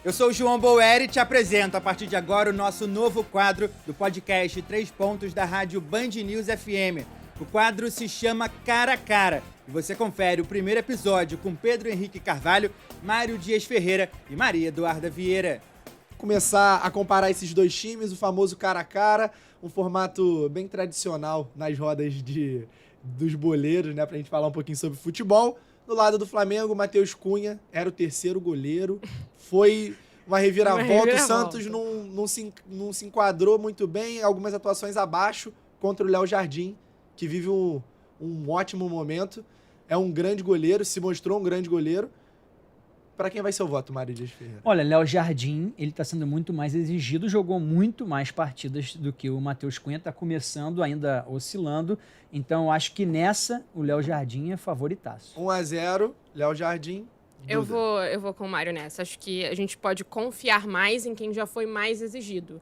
Eu sou o João Boeri e te apresento a partir de agora o nosso novo quadro do podcast 3 Pontos da rádio Band News FM. O quadro se chama Cara a Cara e você confere o primeiro episódio com Pedro Henrique Carvalho, Mário Dias Ferreira e Maria Eduarda Vieira. Começar a comparar esses dois times, o famoso cara a cara, um formato bem tradicional nas rodas dos boleiros, né, pra gente falar um pouquinho sobre futebol. Do lado do Flamengo, o Matheus Cunha era o terceiro goleiro, foi uma reviravolta, o Santos não se enquadrou muito bem, algumas atuações abaixo contra o Léo Jardim, que vive um ótimo momento, é um grande goleiro, se mostrou um grande goleiro. Para quem vai ser o voto, Mário Dias Ferreira? Olha, Léo Jardim, ele está sendo muito mais exigido, jogou muito mais partidas do que o Matheus Cunha, está começando, ainda oscilando. Então, acho que nessa, o Léo Jardim é favoritaço. 1-0, Léo Jardim. Eu vou com o Mário nessa. Acho que a gente pode confiar mais em quem já foi mais exigido.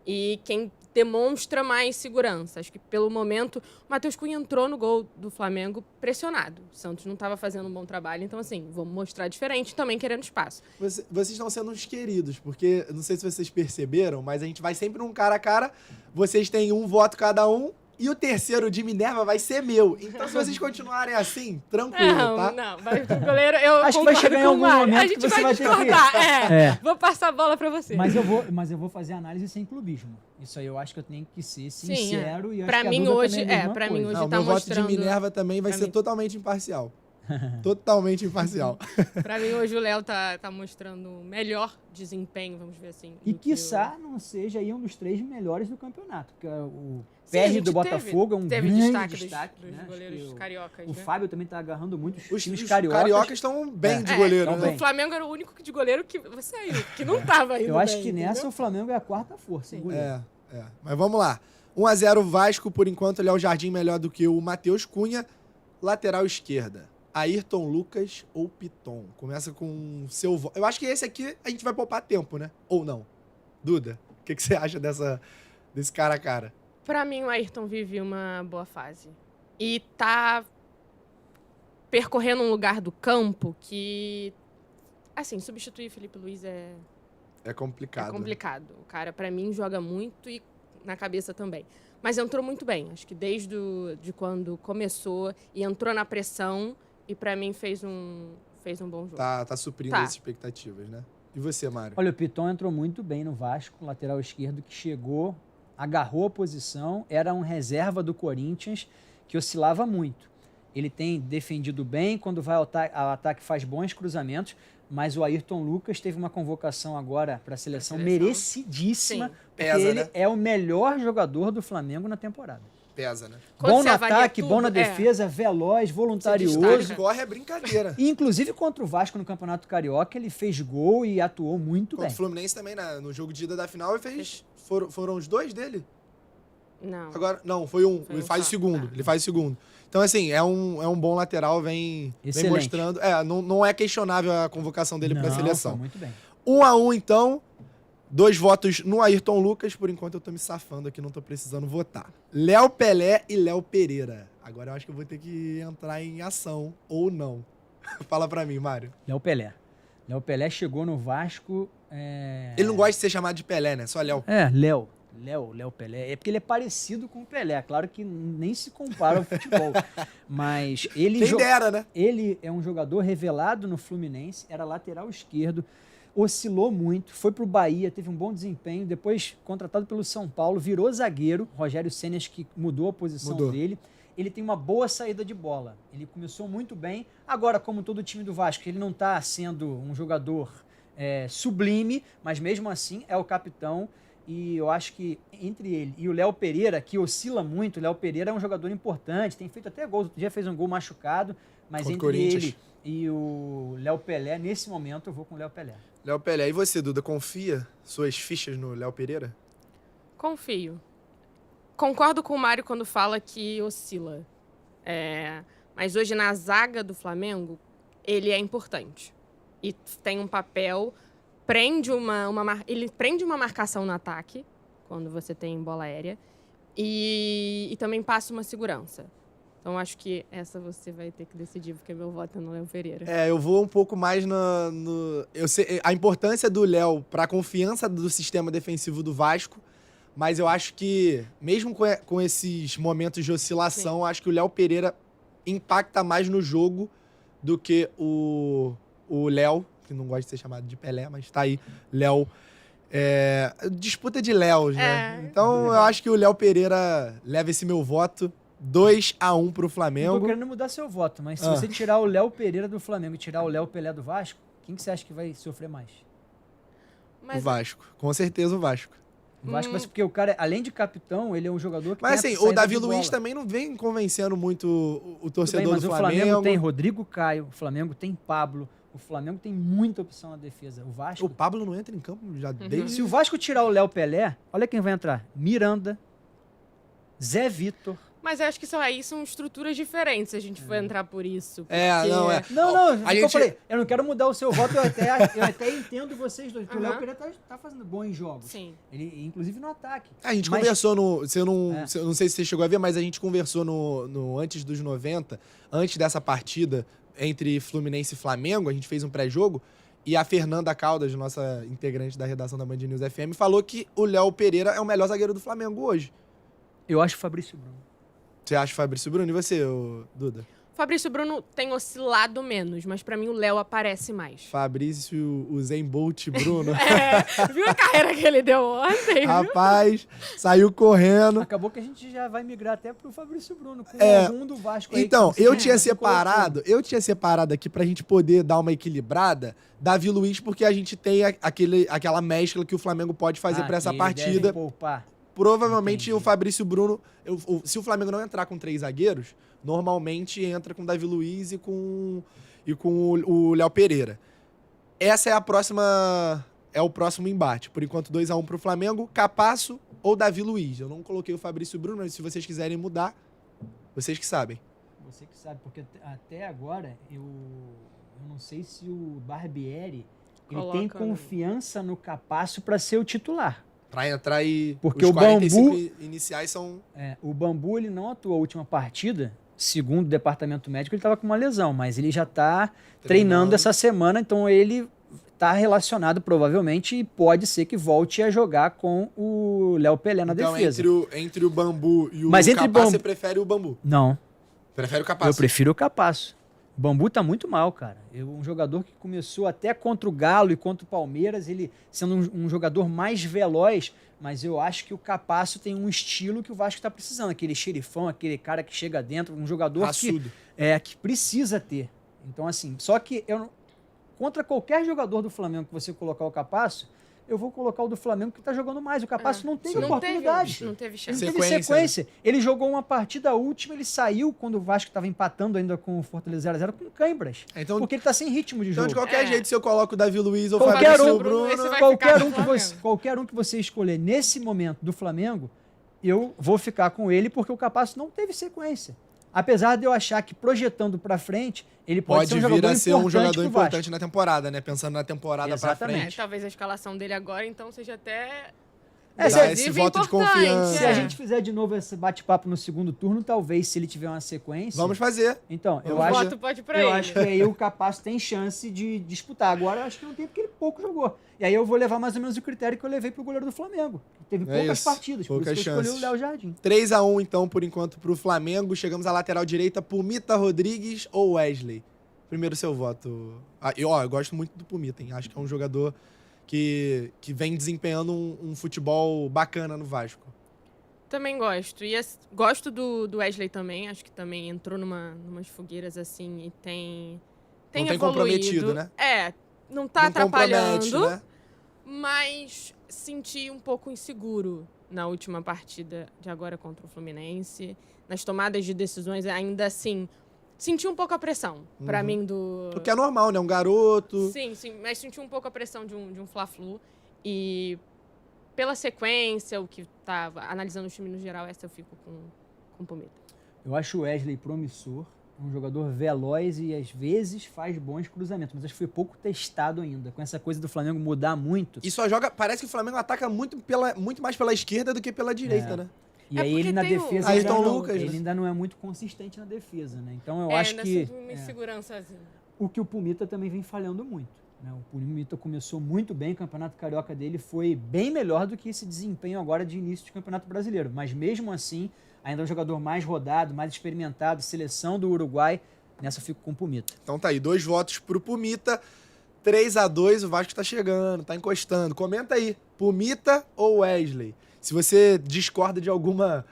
E quem demonstra mais segurança. Acho que, pelo momento, o Matheus Cunha entrou no gol do Flamengo pressionado. O Santos não estava fazendo um bom trabalho, então, assim, vamos mostrar diferente, também querendo espaço. Vocês estão sendo uns queridos, porque, não sei se vocês perceberam, mas a gente vai sempre num cara a cara, vocês têm um voto cada um, e o terceiro de Minerva vai ser meu. Então, se vocês continuarem assim, tranquilo, tá? Não, vai pro goleiro, eu Acho que vai chegar em algum momento a gente que você vai ter discordar. que... Vou passar a bola pra você. Mas eu vou fazer análise sem clubismo. Isso aí eu acho que eu tenho que ser sincero. E acho pra que mim a Duda hoje, também é a mesma pra mim coisa. hoje Não, tá meu voto mostrando... de Minerva também vai ser totalmente imparcial. Totalmente imparcial. Pra mim, hoje o Léo tá mostrando o melhor desempenho, vamos ver assim. E quiçá não seja aí um dos 3 melhores do campeonato, porque o Sim, a PR gente do Botafogo é um teve grande destaque dos né? goleiros cariocas. O né? Fábio também tá agarrando muito os times Os cariocas. cariocas estão bem de goleiro, né? O Flamengo era o único de goleiro que saiu, que não tava indo Eu acho bem, que nessa entendeu? o Flamengo é a quarta força. Hein, goleiro? Mas vamos lá. 1-0 Vasco, por enquanto, Léo Jardim melhor do que o Matheus Cunha. Lateral esquerda, Ayrton Lucas ou Piton? Começa com seu voto. Eu acho que esse aqui a gente vai poupar tempo, né? Ou não? Duda, o que você acha desse cara a cara? Pra mim, o Ayrton vive uma boa fase. E tá percorrendo um lugar do campo que, assim, substituir Felipe Luiz é complicado. É complicado. O cara, pra mim, joga muito e na cabeça também. Mas entrou muito bem. Acho que desde de quando começou e entrou na pressão e pra mim fez um bom jogo. Tá suprindo as expectativas, né? E você, Mário? Olha, o Piton entrou muito bem no Vasco, lateral esquerdo, que chegou, agarrou a posição, era um reserva do Corinthians que oscilava muito. Ele tem defendido bem, quando vai ao ataque faz bons cruzamentos, mas o Ayrton Lucas teve uma convocação agora para a seleção merecidíssima, Sim. porque Pesa, ele né? é o melhor jogador do Flamengo na temporada. Pesa, né? Quando Bom você no avalia ataque, tudo, bom na defesa, veloz, voluntarioso. Corre é brincadeira. E, inclusive, contra o Vasco no Campeonato Carioca, ele fez gol e atuou muito Contra bem. o Fluminense também, no jogo de ida da final, ele fez... Foram os dois dele? Não. Agora, não, foi um. Foi Ele um faz o só. segundo. Ah. Ele faz o segundo. Então, assim, é um bom lateral, vem mostrando. Não é questionável a convocação dele para a seleção. Foi muito bem. 1-1, então. 2 votos no Ayrton Lucas. Por enquanto, eu tô me safando aqui, não tô precisando votar. Léo Pelé e Léo Pereira. Agora eu acho que eu vou ter que entrar em ação, ou não. Fala pra mim, Mário. Léo Pelé. Léo Pelé chegou no Vasco... Ele não gosta de ser chamado de Pelé, né? Só Léo. Léo Pelé. É porque ele é parecido com o Pelé. Claro que nem se compara ao futebol. Mas ele... Quem dera, né? Ele é um jogador revelado no Fluminense, era lateral esquerdo, oscilou muito, foi pro Bahia, teve um bom desempenho, depois contratado pelo São Paulo, virou zagueiro, Rogério Ceni acho que mudou a posição dele. Ele tem uma boa saída de bola. Ele começou muito bem. Agora, como todo time do Vasco, ele não está sendo um jogador sublime, mas mesmo assim é o capitão. E eu acho que entre ele e o Léo Pereira, que oscila muito, o Léo Pereira é um jogador importante, tem feito até gols. Outro dia fez um gol machucado, mas Contra entre ele e o Léo Pelé, nesse momento eu vou com o Léo Pelé. Léo Pelé. E você, Duda, confia suas fichas no Léo Pereira? Confio. Concordo com o Mário quando fala que oscila. Mas hoje, na zaga do Flamengo, ele é importante. E tem um papel... ele prende uma marcação no ataque, quando você tem bola aérea, e também passa uma segurança. Então acho que essa você vai ter que decidir, porque meu voto é no Léo Pereira. Eu vou um pouco mais eu sei a importância do Léo para a confiança do sistema defensivo do Vasco, mas eu acho que, mesmo com esses momentos de oscilação, acho que o Léo Pereira impacta mais no jogo do que o Léo, que não gosta de ser chamado de Pelé, mas tá aí, Léo. Disputa de Léos, né? Então eu acho que o Léo Pereira leva esse meu voto. 2-1 pro Flamengo. Não tô querendo mudar seu voto, mas se você tirar o Léo Pereira do Flamengo e tirar o Léo Pelé do Vasco, quem que você acha que vai sofrer mais? O Vasco. Com certeza o Vasco. O Vasco, mas porque o cara, além de capitão, ele é um jogador que Mas tem assim, o Davi Luiz também não vem convencendo muito o torcedor do Flamengo. Mas o Flamengo tem Rodrigo Caio, o Flamengo tem Pablo, o Flamengo tem muita opção na defesa. O Vasco... O Pablo não entra em campo já desde... Se o Vasco tirar o Léo Pelé, olha quem vai entrar. Miranda, Zé Vitor. Mas eu acho que aí são estruturas diferentes, se a gente for entrar por isso. Eu não quero mudar o seu voto, eu até entendo vocês dois, porque o Léo Pereira tá fazendo bom em jogos. Sim. Ele, inclusive no ataque. A gente conversou não sei se você chegou a ver, mas a gente conversou no antes dos 90, antes dessa partida entre Fluminense e Flamengo, a gente fez um pré-jogo, e a Fernanda Caldas, nossa integrante da redação da Band News FM, falou que o Léo Pereira é o melhor zagueiro do Flamengo hoje. Eu acho o Fabrício Bruno. Você acha o Fabrício Bruno? E você, Duda? Fabrício Bruno tem oscilado menos, mas pra mim o Léo aparece mais. Fabrício, o Zen Bolt Bruno. Viu a carreira que ele deu ontem? Rapaz, saiu correndo. Acabou que a gente já vai migrar até pro Fabrício Bruno, com algum do Vasco aí. Então, eu tinha separado aqui pra gente poder dar uma equilibrada, Davi Luiz, porque a gente tem aquela mescla que o Flamengo pode fazer pra essa partida. Poupar. Provavelmente o Fabrício Bruno, se o Flamengo não entrar com 3 zagueiros, normalmente entra com o Davi Luiz e com o Léo Pereira. Essa é o próximo embate. Por enquanto, 2-1 pro Flamengo, Capasso ou Davi Luiz. Eu não coloquei o Fabrício Bruno, mas se vocês quiserem mudar, vocês que sabem. Você que sabe, porque até agora eu não sei se o Barbieri tem confiança no Capasso para ser o titular. Pra entrar porque os o 45 Bambu, iniciais são... o Bambu, ele não atuou a última partida. Segundo o departamento médico, ele estava com uma lesão, mas ele já está treinando essa semana, então ele está relacionado provavelmente e pode ser que volte a jogar com o Léo Pelé na defesa. Entre o Bambu e o Capasso, você prefere o Bambu? Não. Prefere o Capasso? Eu prefiro o Capasso. O Bambu tá muito mal, cara. Um jogador que começou até contra o Galo e contra o Palmeiras, ele sendo um jogador mais veloz, mas eu acho que o Capasso tem um estilo que o Vasco tá precisando. Aquele xerifão, aquele cara que chega dentro, um jogador que precisa ter. Então, assim, só que contra qualquer jogador do Flamengo que você colocar o Capasso, eu vou colocar o do Flamengo que tá jogando mais. O Capasso não teve oportunidade. Não teve chance. Ele teve sequência. Ele jogou uma partida última, ele saiu quando o Vasco estava empatando ainda com o Fortaleza 0x0 com câimbras. Porque ele tá sem ritmo de jogo. Então, de qualquer jeito, se eu coloco o Davi Luiz ou o Qualquer Fabrício Bruno... Qualquer um que você escolher nesse momento do Flamengo, eu vou ficar com ele porque o Capasso não teve sequência. Apesar de eu achar que projetando pra frente, ele pode ser um jogador importante na temporada, né? Pensando na temporada pra frente. Talvez a escalação dele agora, então, seja até... esse voto de confiança. Se a gente fizer de novo esse bate-papo no segundo turno, talvez, se ele tiver uma sequência... Vamos fazer. Então, eu acho que aí o Capasso tem chance de disputar. Agora, eu acho que não tem, porque ele pouco jogou. E aí eu vou levar mais ou menos o critério que eu levei pro goleiro do Flamengo. Teve poucas partidas, por isso que eu escolhi o Léo Jardim. 3-1, então, por enquanto, pro Flamengo. Chegamos à lateral direita, Pumita Rodrigues ou Wesley? Primeiro seu voto. Eu gosto muito do Pumita, hein? Acho que é um jogador que vem desempenhando um futebol bacana no Vasco. Também gosto. E gosto do Wesley também. Acho que também entrou numas fogueiras assim e tem não evoluído. Tem comprometido, né? Não tá atrapalhando, né? Mas senti um pouco inseguro na última partida de agora contra o Fluminense. Nas tomadas de decisões, ainda assim, senti um pouco a pressão, pra mim, do... O que é normal, né? Um garoto... Sim, mas senti um pouco a pressão de um Fla-Flu. E pela sequência, o que tava analisando o time no geral, essa eu fico com o Pumita. Eu acho o Wesley promissor. Um jogador veloz e, às vezes, faz bons cruzamentos. Mas acho que foi pouco testado ainda. Com essa coisa do Flamengo mudar muito. E só joga... Parece que o Flamengo ataca muito mais pela esquerda do que pela direita, né? E É aí porque ele na tem o- defesa Ayrton ainda, Lucas, ele né? ainda não é muito consistente na defesa, né? Então eu acho ainda que sinto uma insegurançazinha. o que o Pumita também vem falhando muito, né? O Pumita começou muito bem, o Campeonato Carioca dele foi bem melhor do que esse desempenho agora de início de Campeonato Brasileiro, mas mesmo assim, ainda é um jogador mais rodado, mais experimentado, seleção do Uruguai, nessa eu fico com o Pumita. Então tá aí, 2 votos pro Pumita, 3-2, o Vasco tá chegando, tá encostando. Comenta aí, Pumita ou Wesley? Se você discorda de alguma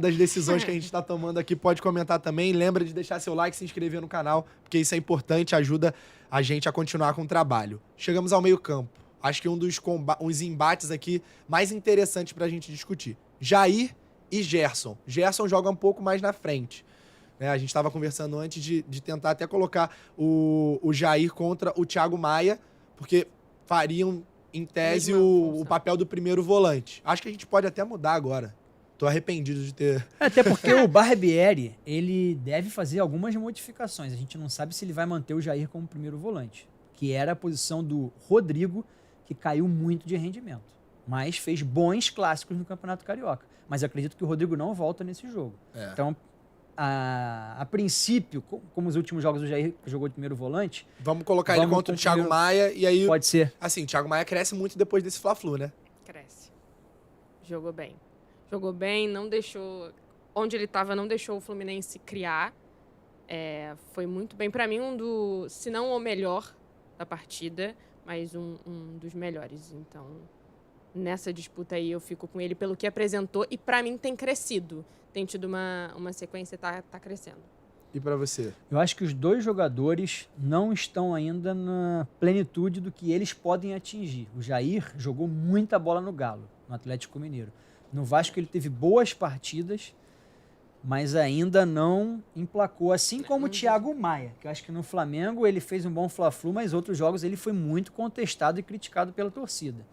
das decisões que a gente tá tomando aqui, pode comentar também. Lembra de deixar seu like, se inscrever no canal, porque isso é importante, ajuda a gente a continuar com o trabalho. Chegamos ao meio-campo. Acho que um dos uns embates aqui mais interessantes pra gente discutir. Jair e Gerson. Gerson joga um pouco mais na frente. Né? A gente estava conversando antes de tentar até colocar o Jair contra o Thiago Maia, porque fariam, em tese, Mesma o função. papel do primeiro volante. Acho que a gente pode até mudar agora. Tô arrependido de ter... Até porque o Barbieri, ele deve fazer algumas modificações. A gente não sabe se ele vai manter o Jair como primeiro volante, que era a posição do Rodrigo, que caiu muito de rendimento, mas fez bons clássicos no Campeonato Carioca. Mas eu acredito que o Rodrigo não volta nesse jogo. É. Então, a princípio, como os últimos jogos do Jair jogou de primeiro volante, Vamos colocar ele Vamos contra o com o Thiago primeiro- Maia e aí... pode ser. Assim, o Thiago Maia cresce muito depois desse Fla-Flu, né? Cresce. Jogou bem. Jogou bem, não deixou... Onde ele estava, não deixou o Fluminense criar. Foi muito bem. Para mim, se não o melhor da partida, mas um dos melhores. Então, nessa disputa aí, eu fico com ele pelo que apresentou. E para mim, tem crescido. Tem tido uma sequência e tá crescendo. E pra você? Eu acho que os dois jogadores não estão ainda na plenitude do que eles podem atingir. O Jair jogou muita bola no Galo, no Atlético Mineiro. No Vasco ele teve boas partidas, mas ainda não emplacou. Assim como o Thiago Maia, que eu acho que no Flamengo ele fez um bom Fla-Flu, mas outros jogos ele foi muito contestado e criticado pela torcida.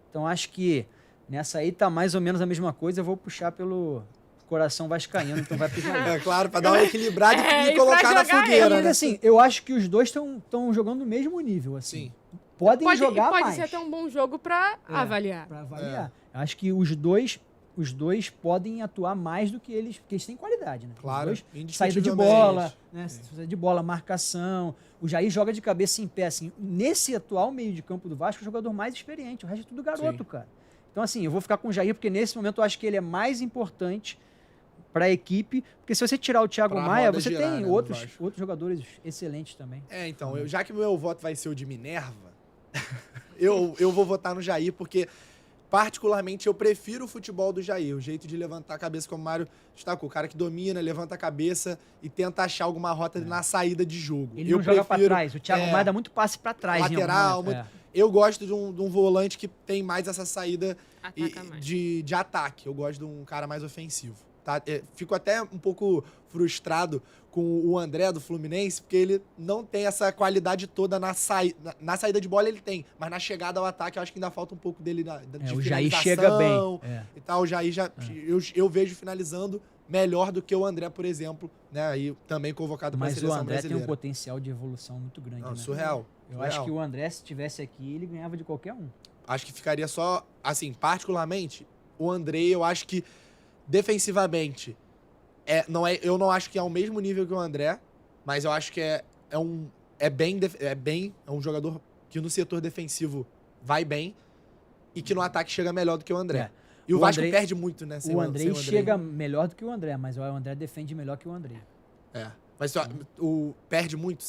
Então acho que nessa aí tá mais ou menos a mesma coisa. Eu vou puxar pelo coração vascaíno, então vai pro Jair. É claro, pra dar uma equilibrada É, e e colocar pra na jogar fogueira, Mas né? assim, eu acho que os dois estão jogando no mesmo nível, assim. Sim. Podem jogar pode mais ser até um bom jogo para avaliar. pra avaliar. Eu acho que os dois podem atuar mais do que eles, porque eles têm qualidade, né? Claro, Os dois, saída de indiscutivelmente. bola, né? Saída de bola, marcação. O Jair joga de cabeça em pé, assim. Nesse atual meio de campo do Vasco, é o jogador mais experiente. O resto é tudo garoto, Sim. cara. Então, assim, eu vou ficar com o Jair, porque nesse momento eu acho que ele é mais importante para a equipe, porque se você tirar o Thiago Pra Maia, roda você girar, tem né, no outros Vasco. jogadores excelentes também. Então, já que meu voto vai ser o de Minerva, eu vou votar no Jair, porque particularmente eu prefiro o futebol do Jair, o jeito de levantar a cabeça, como o Mário destacou, o cara que domina, levanta a cabeça e tenta achar alguma rota na saída de jogo. Ele eu não joga para prefiro, trás. O Thiago Maia dá muito passe para trás. em algum lateral, momento. muito- Eu gosto de um volante que tem mais essa saída Ataca mais. de ataque. Eu gosto de um cara mais ofensivo. Tá? Fico até um pouco frustrado com o André do Fluminense, porque ele não tem essa qualidade toda na saída de bola, ele tem. Mas na chegada ao ataque, eu acho que ainda falta um pouco dele de O Jair finalização chega bem. e tal. O Jair já... Eu vejo finalizando melhor do que o André, por exemplo, né? Aí também convocado para a Mas o seleção André tem brasileira. um potencial de evolução muito grande. Não, né? surreal. Eu acho que o André, se estivesse aqui, ele ganhava de qualquer um. Acho que ficaria só, assim, particularmente, o André, eu acho que defensivamente, eu não acho que é ao mesmo nível que o André, mas eu acho que é um jogador que no setor defensivo vai bem e que no ataque chega melhor do que o André. É. E o O Vasco André- perde muito, né? sem O André sem chega melhor do que o André, mas o André defende melhor que o André. Mas perde muito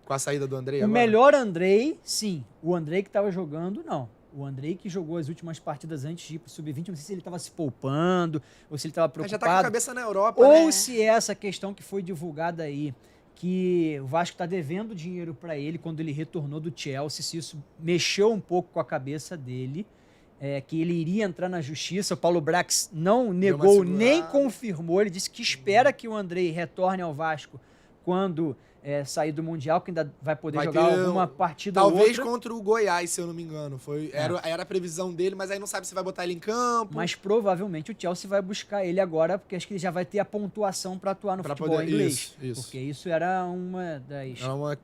com a saída do André O agora? melhor Andrei, sim. O Andrei que estava jogando, não. O Andrei que jogou as últimas partidas antes de ir pro Sub-20, não sei se ele estava se poupando, ou se ele estava Mas já tá com a preocupado. cabeça na Europa, Ou né? se é essa questão que foi divulgada aí, que o Vasco está devendo dinheiro para ele quando ele retornou do Chelsea, se isso mexeu um pouco com a cabeça dele, que ele iria entrar na justiça. O Paulo Brax não negou segurada. nem confirmou, ele disse que espera que o Andrei retorne ao Vasco quando sair do Mundial, que ainda vai poder Vai jogar ter alguma partida ou Talvez outra. contra o Goiás, se eu não me engano. Era a previsão dele, mas aí não sabe se vai botar ele em campo. Mas provavelmente o Chelsea vai buscar ele agora, porque acho que ele já vai ter a pontuação para atuar no Pra futebol poder- inglês. isso. Porque isso era uma das É uma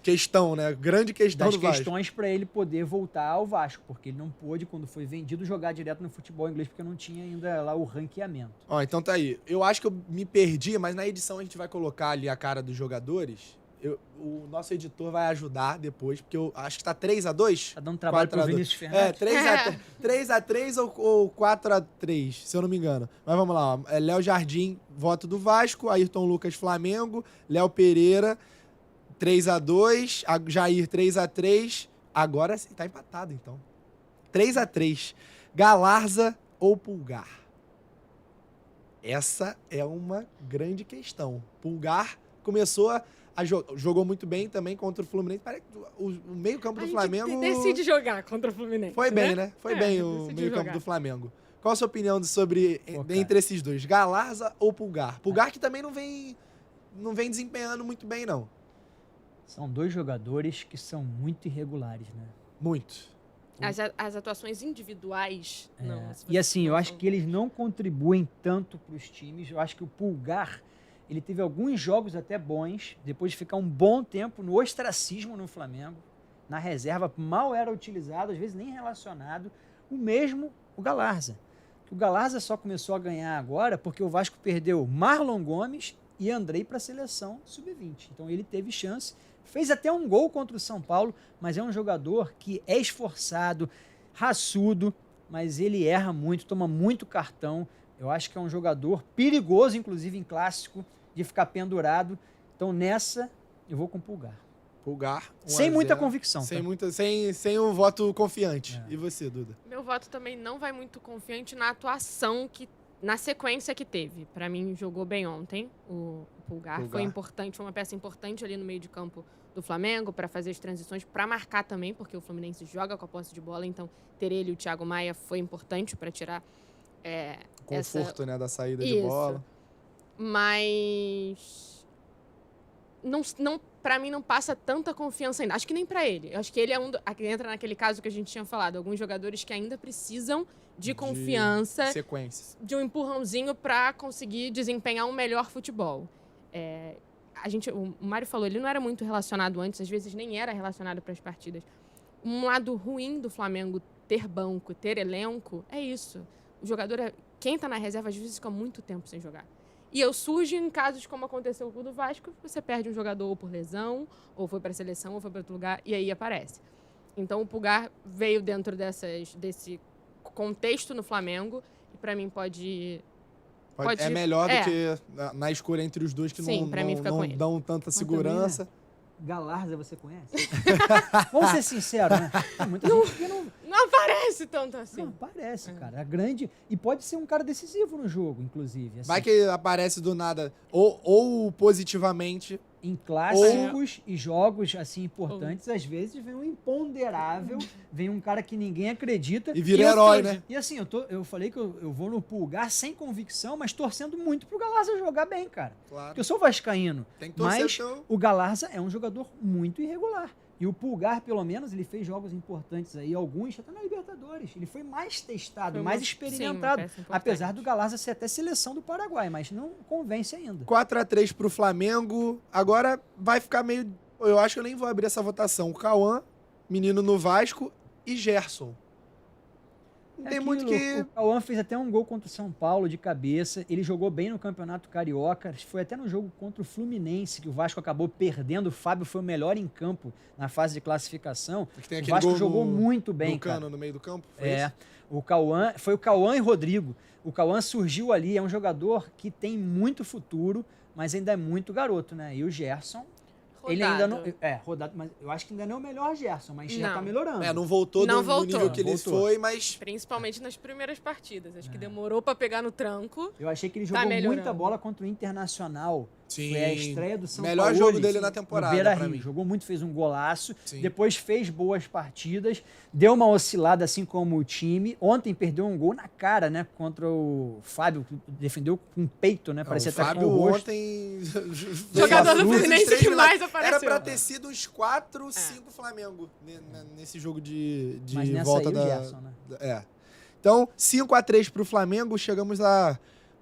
questão, né? Grande questão das do Vasco. questões para ele poder voltar ao Vasco, porque ele não pôde, quando foi vendido, jogar direto no futebol inglês, porque não tinha ainda lá o ranqueamento. Ó, então tá aí. Eu acho que eu me perdi, mas na edição a gente vai colocar ali a cara dos jogadores. O nosso editor vai ajudar depois, porque eu acho que tá 3-2. Tá dando trabalho pro 4-2. Vinícius É, Fernandes. 3-3 ou 4-3, se eu não me engano. Mas vamos lá, ó. Léo Jardim, voto do Vasco. Ayrton Lucas, Flamengo. Léo Pereira, 3-2. Jair, 3-3. Agora tá empatado, então. 3-3. Galarza ou Pulgar? Essa é uma grande questão. Pulgar começou jogou muito bem também contra o Fluminense. Parece que o meio-campo do Flamengo decide jogar contra o Fluminense. foi bem, né? Foi bem o decidiu meio-campo jogar. do Flamengo. Qual a sua opinião sobre Pô, entre esses dois? Galarza ou Pulgar? Pulgar que também não vem desempenhando muito bem, não. São dois jogadores que são muito irregulares, né? Muito. As atuações individuais, não. se E você assim, eu for- acho que eles não contribuem tanto para os times. Eu acho que o Pulgar, ele teve alguns jogos até bons, depois de ficar um bom tempo no ostracismo no Flamengo, na reserva, mal era utilizado, às vezes nem relacionado. O mesmo o Galarza. O Galarza só começou a ganhar agora porque o Vasco perdeu Marlon Gomes e Andrei para a seleção sub-20. Então ele teve chance, fez até um gol contra o São Paulo, mas é um jogador que é esforçado, raçudo, mas ele erra muito, toma muito cartão. Eu acho que é um jogador perigoso, inclusive em clássico, de ficar pendurado. Então nessa eu vou com o Pulgar. Pulgar. 1 Sem a muita 0. convicção. Sem, Tá? sem um voto confiante. É. E você, Duda? Meu voto também não vai muito confiante na atuação na sequência que teve. Pra mim, jogou bem ontem o Pulgar. Foi importante, foi uma peça importante ali no meio de campo do Flamengo para fazer as transições, para marcar também, porque o Fluminense joga com a posse de bola, então ter ele e o Thiago Maia foi importante para tirar Conforto, né, da saída de Isso. bola. Mas não, para mim não passa tanta confiança ainda. Acho que nem para ele. Eu acho que ele é entra naquele caso que a gente tinha falado, alguns jogadores que ainda precisam de confiança, Sequências. de um empurrãozinho para conseguir desempenhar um melhor futebol. O Mário falou, ele não era muito relacionado antes, às vezes nem era relacionado para as partidas. Um lado ruim do Flamengo ter banco, ter elenco, é isso. O jogador, quem tá na reserva, às vezes fica muito tempo sem jogar. E surge em casos como aconteceu com o do Vasco, você perde um jogador ou por lesão, ou foi para a seleção, ou foi para outro lugar, e aí aparece. Então o Pulgar veio dentro desse contexto no Flamengo, e para mim pode É melhor do que na escolha entre os dois que Sim, pra mim fica com não ele. dão tanta segurança. Galarza, você conhece? Vamos ser sinceros, né? Tem muita gente que Não aparece tanto assim. não parece, cara. É grande. E pode ser um cara decisivo no jogo, inclusive. Assim, Vai que aparece do nada, ou positivamente. em clássicos e jogos assim importantes, às vezes vem um imponderável, vem um cara que ninguém acredita. E vira eu herói, tô- né? E assim, eu falei que eu vou no Pulgar sem convicção, mas torcendo muito pro Galarza jogar bem, cara. Claro. Porque eu sou vascaíno. Tem que torcer Mas então. o Galarza é um jogador muito irregular. E o Pulgar, pelo menos, ele fez jogos importantes aí, alguns até na Libertadores. Ele foi mais testado, Foi mais uma- experimentado. sim, uma peça importante. Apesar do Galarza ser até seleção do Paraguai, mas não convence ainda. 4-3 pro Flamengo. Agora vai ficar meio... Eu acho que eu nem vou abrir essa votação. Cauã, menino no Vasco, e Gerson. Não tem muito que... O Cauã fez até um gol contra o São Paulo de cabeça. Ele jogou bem no Campeonato Carioca. Foi até no jogo contra o Fluminense que o Vasco acabou perdendo. O Fábio foi o melhor em campo na fase de classificação. que tem O aquele Vasco gol jogou no- muito bem, do cara. Cano no meio do campo. Foi É, isso? o Cauã, foi o Cauã e Rodrigo. O Cauã surgiu ali, é um jogador que tem muito futuro, mas ainda é muito garoto, né? E o Gerson, ele ainda não... rodado, mas eu acho que ainda não é o melhor Gerson, mas já tá Não. melhorando. Não voltou Não no voltou. nível que ele Voltou. foi, mas... Principalmente nas primeiras partidas. Acho que demorou para pegar no tranco. Eu achei que ele Tá jogou melhorando. muita bola contra o Internacional. Sim. Foi a estreia do São Melhor Paulo. jogo dele na temporada, No Beira pra Rio. mim. Jogou muito, fez um golaço. Sim. Depois fez boas partidas. Deu uma oscilada, assim como o time. Ontem perdeu um gol na cara, né? Contra o Fábio, que defendeu com o peito, né? Parecia o até Fábio com o rosto. ontem... Jogador fez do os Fluminense 3 que milagres. mais apareceu. Era pra ter sido uns 4, 5 Flamengo nesse jogo de Mas nessa volta aí o da... Gerson, né? Então, 5-3 pro Flamengo. Chegamos ao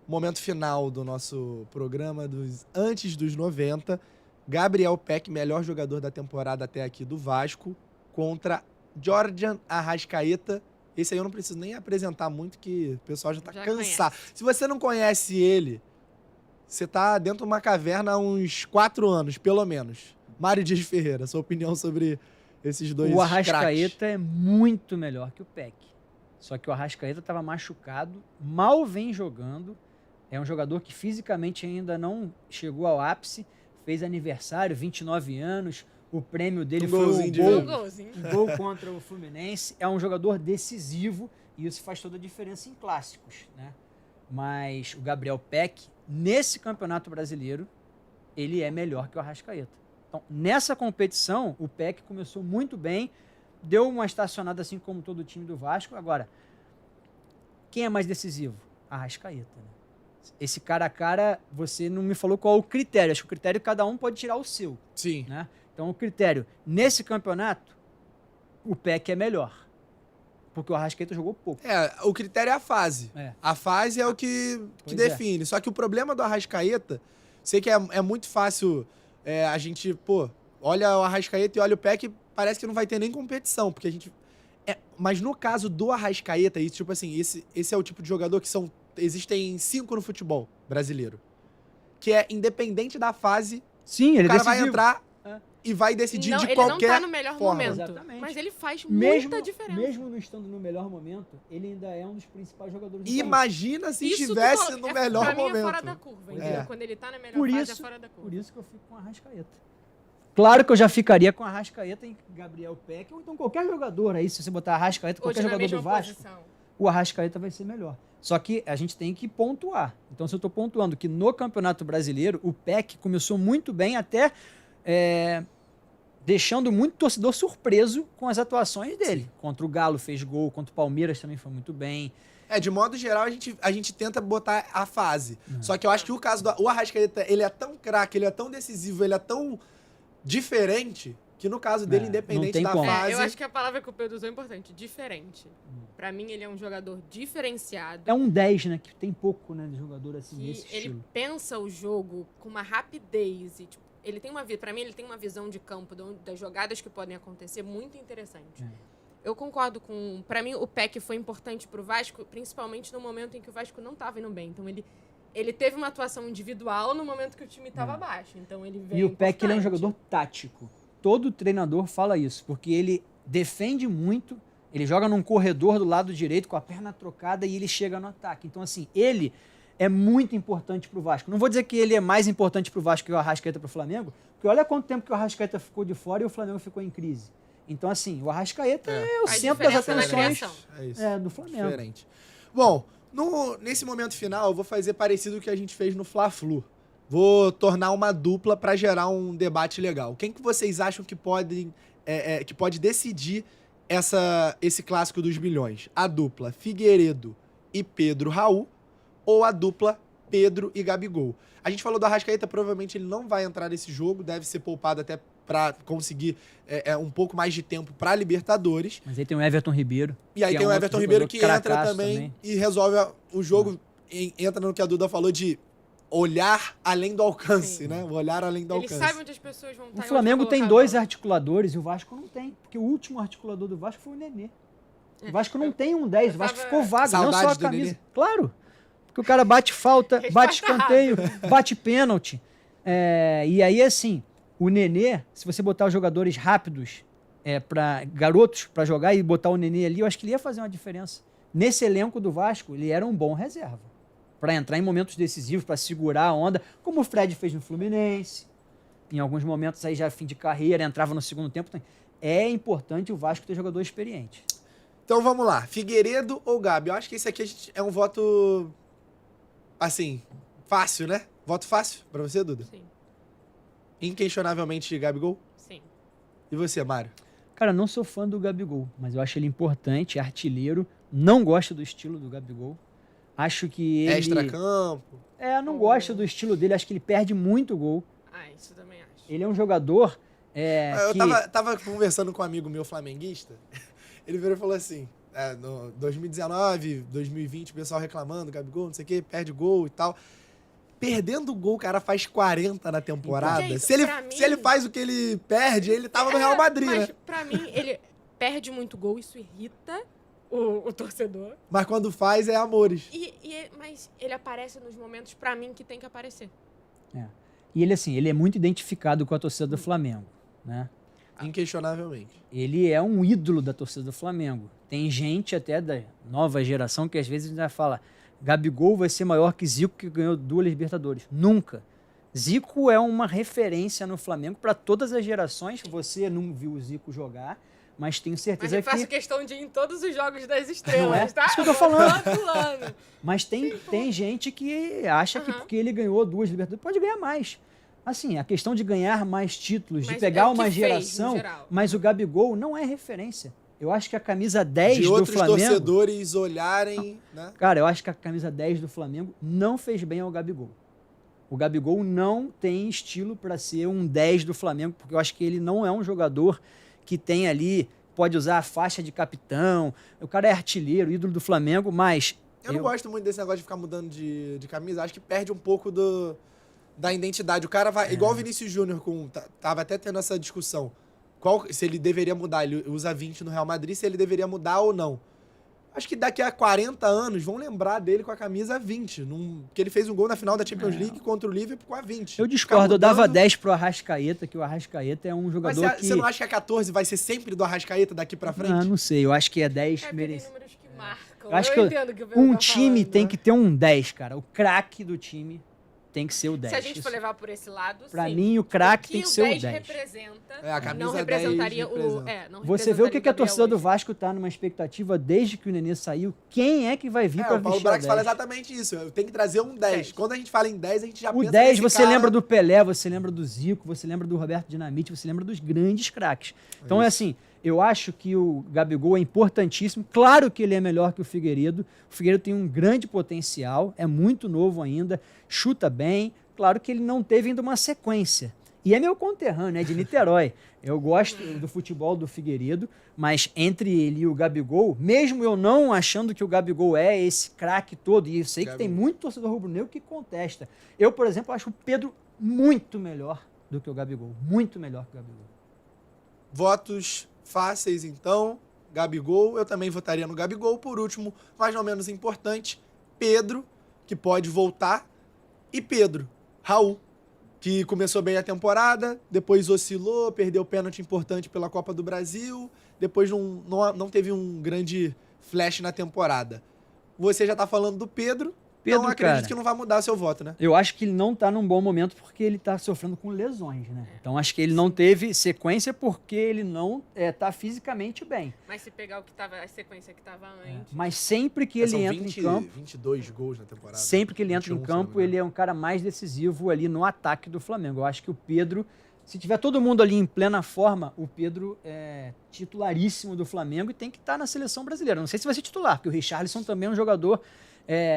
momento final do nosso programa, antes dos 90. Gabriel Peck, melhor jogador da temporada até aqui do Vasco, contra Jordan Arrascaeta. Esse aí eu não preciso nem apresentar muito, que o pessoal já tá cansado. Se você não conhece ele, você tá dentro de uma caverna há uns 4 anos, pelo menos. Mário Dias Ferreira, sua opinião sobre esses dois O Arrascaeta craques. é muito melhor que o Peck. Só que o Arrascaeta estava machucado, mal vem jogando. É um jogador que fisicamente ainda não chegou ao ápice. Fez aniversário, 29 anos. O prêmio dele foi Um golzinho. um gol contra o Fluminense. É um jogador decisivo e isso faz toda a diferença em clássicos, né? Mas o Gabriel Peck, nesse Campeonato Brasileiro, ele é melhor que o Arrascaeta. Então, nessa competição, o Peck começou muito bem, deu uma estacionada assim como todo o time do Vasco. Agora, quem é mais decisivo? Arrascaeta, né? Esse cara a cara, você não me falou qual é o critério. Acho que o critério cada um pode tirar o seu, Sim. né? Então, o critério, nesse campeonato, o Peck é melhor. Porque o Arrascaeta jogou pouco. O critério é a fase. É. A fase é o que Pois é. define. Só que o problema do Arrascaeta, sei que é muito fácil a gente, olha o Arrascaeta e olha o Peck, parece que não vai ter nem competição, porque a gente... mas no caso do Arrascaeta, tipo assim, esse é o tipo de jogador que existem 5 no futebol brasileiro. Que é independente da fase, Sim, ele o cara decisivo. vai entrar É. e vai decidir Não, de ele qualquer não tá no melhor forma. momento. Exatamente. Mas ele faz Mesmo, muita diferença. mesmo não estando no melhor momento, ele ainda é um dos principais jogadores do país. Imagina se Isso estivesse tu- no é, melhor pra mim momento. é fora da curva, entendeu? É. Quando ele tá na melhor Por fase, isso, é fora da curva. por isso que eu fico com o Arrascaeta. Claro que eu já ficaria com o Arrascaeta em Gabriel Peck, ou então qualquer jogador aí, se você botar Arrascaeta, qualquer Hoje na jogador do mesma Vasco, posição. o Arrascaeta vai ser melhor. Só que a gente tem que pontuar. Então, se eu estou pontuando que no Campeonato Brasileiro, o Peck começou muito bem, até deixando muito torcedor surpreso com as atuações dele. Sim. Contra o Galo fez gol, contra o Palmeiras também foi muito bem. De modo geral, a gente tenta botar a fase. Só que eu acho que o caso do Arrascaeta, ele é tão craque, ele é tão decisivo, ele é tão diferente, que no caso dele, independente da fase... eu acho que a palavra que o Pedro usou é importante, diferente. Pra mim, ele é um jogador diferenciado. É um 10, né? Que tem pouco, né, de jogador assim, nesse ele estilo. pensa o jogo com uma rapidez e, tipo, ele tem pra mim, ele tem uma visão de campo das jogadas que podem acontecer muito interessante. Eu concordo com... Pra mim, o Peck foi importante pro Vasco, principalmente no momento em que o Vasco não tava indo bem. Então, ele teve uma atuação individual no momento que o time tava baixo. Então, ele veio E o Peck, ele é um importante. jogador tático. Todo treinador fala isso, porque ele defende muito, ele joga num corredor do lado direito com a perna trocada e ele chega no ataque. Então, assim, ele é muito importante pro Vasco. Não vou dizer que ele é mais importante pro Vasco que o Arrascaeta pro Flamengo, porque olha quanto tempo que o Arrascaeta ficou de fora e o Flamengo ficou em crise. Então, assim, o Arrascaeta é o A centro das diferença na atenções criação. do Flamengo. Diferente. Bom, nesse momento final, eu vou fazer parecido com o que a gente fez no Fla-Flu. Vou tornar uma dupla para gerar um debate legal. Quem que vocês acham que pode decidir esse clássico dos milhões? A dupla Figueiredo e Pedro Raul ou a dupla Pedro e Gabigol? A gente falou do Arrascaeta, provavelmente ele não vai entrar nesse jogo, deve ser poupado até para conseguir um pouco mais de tempo para Libertadores. Mas aí tem o Everton Ribeiro. E aí que tem é o um Everton outro Ribeiro jogador que entra cracaço também e resolve o jogo. Entra no que a Duda falou de olhar além do alcance, Sim. né? O olhar além do Ele alcance. sabe onde as pessoas vão estar. O e Flamengo onde tem colocar a 2 bola. articuladores e o Vasco não tem. Porque o último articulador do Vasco foi o Nenê. O Vasco não Eu- tem um 10, o eu Vasco tava- ficou vago, não só a Saudade do camisa. Nenê? Claro, porque o cara bate falta, bate Respeitado. escanteio, bate pênalti. E aí, assim, o Nenê, se você botar os jogadores rápidos, garotos pra jogar e botar o Nenê ali, eu acho que ele ia fazer uma diferença. Nesse elenco do Vasco, ele era um bom reserva. Pra entrar em momentos decisivos, pra segurar a onda, como o Fred fez no Fluminense. Em alguns momentos aí já fim de carreira, entrava no segundo tempo. É importante o Vasco ter jogador experiente. Então vamos lá. Figueiredo ou Gabi? Eu acho que esse aqui é um voto, assim, fácil, né? Voto fácil pra você, Duda? Sim, Inquestionavelmente Gabigol. sim. E você, Mário? Cara, não sou fã do Gabigol, mas eu acho ele importante, é artilheiro. Não gosto do estilo do Gabigol. Acho que ele... Extracampo. não gosto do estilo dele, acho que ele perde muito gol. Ah, isso também acho. Ele é um jogador Eu que... tava conversando com um amigo meu flamenguista, ele virou e falou assim, no 2019, 2020, o pessoal reclamando, Gabigol, não sei o quê, perde gol e tal. perdendo o gol, o cara faz 40 na temporada. Gente, se ele pra mim- faz o que ele perde, ele tava no Real Madrid, mas né? pra mim, ele perde muito gol, isso irrita o torcedor. Mas quando faz, é amores. Mas ele aparece nos momentos, pra mim, que tem que aparecer. E ele, assim, ele é muito identificado com a torcida do Flamengo, né? Inquestionavelmente. Ele é um ídolo da torcida do Flamengo. Tem gente até da nova geração que às vezes ainda fala Gabigol vai ser maior que Zico, que ganhou 2 Libertadores. Nunca. Zico é uma referência no Flamengo para todas as gerações. Você não viu o Zico jogar, mas tenho Mas certeza eu faço que... questão de ir em todos os jogos das estrelas, Não é? tá? Isso que eu tô falando. Todo ano. Mas tem gente que acha que porque ele ganhou 2 Libertadores, pode ganhar mais. Assim, a questão de ganhar mais títulos, Mas de pegar é o que uma fez, geração, no geral. mas o Gabigol não é referência. Eu acho que a camisa 10 De do outros Flamengo... torcedores olharem, né? Cara, eu acho que a camisa 10 do Flamengo não fez bem ao Gabigol. O Gabigol não tem estilo para ser um 10 do Flamengo, porque eu acho que ele não é um jogador que tem ali, pode usar a faixa de capitão. O cara é artilheiro, ídolo do Flamengo, mas... Eu não gosto muito desse negócio de ficar mudando de camisa. Acho que perde um pouco da identidade. O cara vai... Igual o Vinícius Júnior, tava até tendo essa discussão. Se ele deveria mudar. Ele usa 20 no Real Madrid, se ele deveria mudar ou não. Acho que daqui a 40 anos vão lembrar dele com a camisa 20. Porque ele fez um gol na final da Champions League contra o Liverpool com a 20. Eu discordo, eu dava 10 pro Arrascaeta, que o Arrascaeta é um jogador Mas que... você não acha que a 14 vai ser sempre do Arrascaeta daqui pra frente? Ah, não sei, eu acho que é 10 É porque tem merecido. números que marcam. Eu acho que entendo o que o Pedro um tá time falando. tem que ter um 10, cara. O craque do time tem que ser o 10. Se a gente for Isso. levar por esse lado, Pra sim. mim, o craque que tem que ser o 10. representa, É, a camisa não 10 representaria representa. não Você vê o que, representaria que a Gabriel torcida do hoje. Vasco tá numa expectativa desde que o Nenê saiu. Quem é que vai vir pra O Paulo vestir a Brax 10? fala exatamente isso. Tem que trazer um 10. Quando a gente fala em 10, a gente já O pensa 10, nesse você cara... lembra do Pelé, você lembra do Zico, você lembra do Roberto Dinamite, você lembra dos grandes craques. Então é assim, eu acho que o Gabigol é importantíssimo. Claro que ele é melhor que o Figueiredo. O Figueiredo tem um grande potencial, é muito novo ainda, chuta bem. Claro que ele não teve ainda uma sequência. E é meu conterrâneo, é de Niterói. Eu gosto do futebol do Figueiredo, mas entre ele e o Gabigol, mesmo eu não achando que o Gabigol é esse craque todo, e eu sei que tem muito torcedor rubro-negro que contesta. Eu, por exemplo, acho o Pedro muito melhor do que o Gabigol. Muito melhor que o Gabigol. Votos fáceis, então. Gabigol, eu também votaria no Gabigol. Por último, mas não menos importante, Pedro, que pode voltar. E Pedro, Raul, que começou bem a temporada, depois oscilou, perdeu pênalti importante pela Copa do Brasil, depois não teve um grande flash na temporada. Você já tá falando do Pedro, então acredito cara, que não vai mudar seu voto, né? Eu acho que ele não tá num bom momento porque ele tá sofrendo com lesões, né? Então acho que ele não teve sequência porque ele não tá fisicamente bem. Mas se pegar a sequência que tava antes... Mas sempre que ele São entra em campo, 22 gols na temporada. sempre que ele entra em 21, campo, ele é um cara mais decisivo ali no ataque do Flamengo. Eu acho que o Pedro, se tiver todo mundo ali em plena forma, o Pedro é titularíssimo do Flamengo e tem que estar na seleção brasileira. Não sei se vai ser titular, porque o Richarlison também é um jogador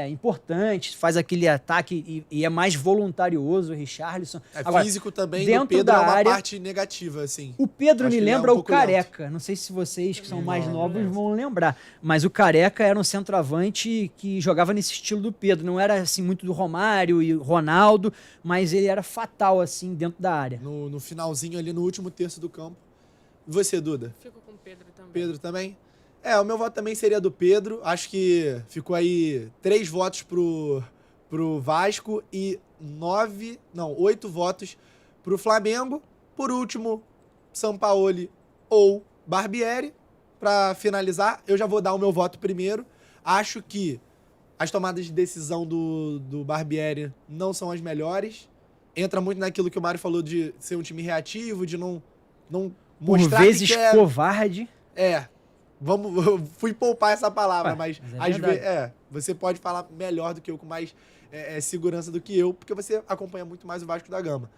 importante, faz aquele ataque e é mais voluntarioso o Richarlison. Agora, físico também do dentro Pedro da é uma área, parte negativa, assim. o Pedro Acho me que ele é lembra um o pouco Careca. Não sei se vocês que são mais novos vão lembrar. Mas o Careca era um centroavante que jogava nesse estilo do Pedro. Não era assim muito do Romário e Ronaldo, mas ele era fatal assim dentro da área. No finalzinho ali, no último terço do campo. E você, Duda? Fico com o Pedro também. Pedro também? O meu voto também seria do Pedro. Acho que ficou aí 3 votos pro Vasco e 8 votos pro Flamengo. Por último, Sampaoli ou Barbieri. Pra finalizar, eu já vou dar o meu voto primeiro. Acho que as tomadas de decisão do Barbieri não são as melhores. Entra muito naquilo que o Mário falou de ser um time reativo, de não Por mostrar vezes que quer... covarde. Eu fui poupar essa palavra, mas é às verdade. vezes você pode falar melhor do que eu, com mais segurança do que eu, porque você acompanha muito mais o Vasco da Gama.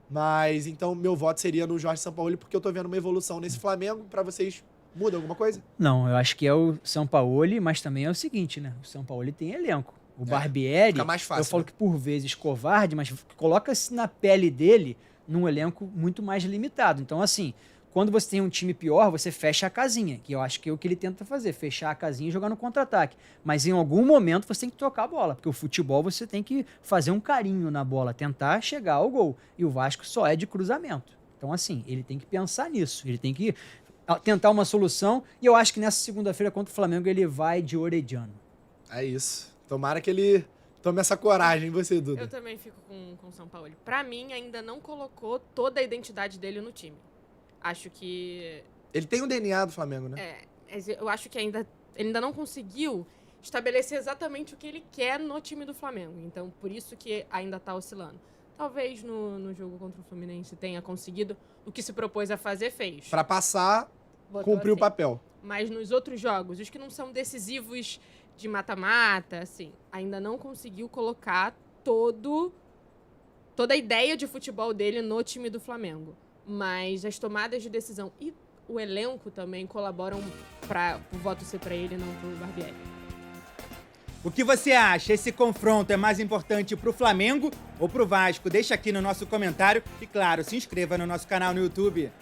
Mas então meu voto seria no Jorge Sampaoli, porque eu tô vendo uma evolução nesse Flamengo. Pra vocês, muda alguma coisa? Não, eu acho que é o Sampaoli, mas também é o seguinte, né? O Sampaoli tem elenco. O Barbieri, fica mais fácil, eu falo né? que por vezes covarde, mas coloca-se na pele dele num elenco muito mais limitado. Então, assim, quando você tem um time pior, você fecha a casinha, que eu acho que é o que ele tenta fazer, fechar a casinha e jogar no contra-ataque. Mas em algum momento você tem que tocar a bola, porque o futebol você tem que fazer um carinho na bola, tentar chegar ao gol. E o Vasco só é de cruzamento. Então, assim, ele tem que pensar nisso, ele tem que tentar uma solução, e eu acho que nessa segunda-feira contra o Flamengo ele vai de Orediano. É isso. Tomara que ele tome essa coragem, você, Duda. Eu também fico com o São Paulo. Pra mim, ainda não colocou toda a identidade dele no time. Acho que... Ele tem o DNA do Flamengo, né? Eu acho que ele ainda não conseguiu estabelecer exatamente o que ele quer no time do Flamengo. Então, por isso que ainda tá oscilando. Talvez no jogo contra o Fluminense tenha conseguido o que se propôs a fazer, fez. Pra passar, cumprir o papel. Mas nos outros jogos, os que não são decisivos de mata-mata, assim, ainda não conseguiu colocar toda a ideia de futebol dele no time do Flamengo. Mas as tomadas de decisão e o elenco também colaboram para o voto ser para ele e não para o Barbieri. O que você acha? Esse confronto é mais importante pro Flamengo ou pro Vasco? Deixa aqui no nosso comentário e, claro, se inscreva no nosso canal no YouTube.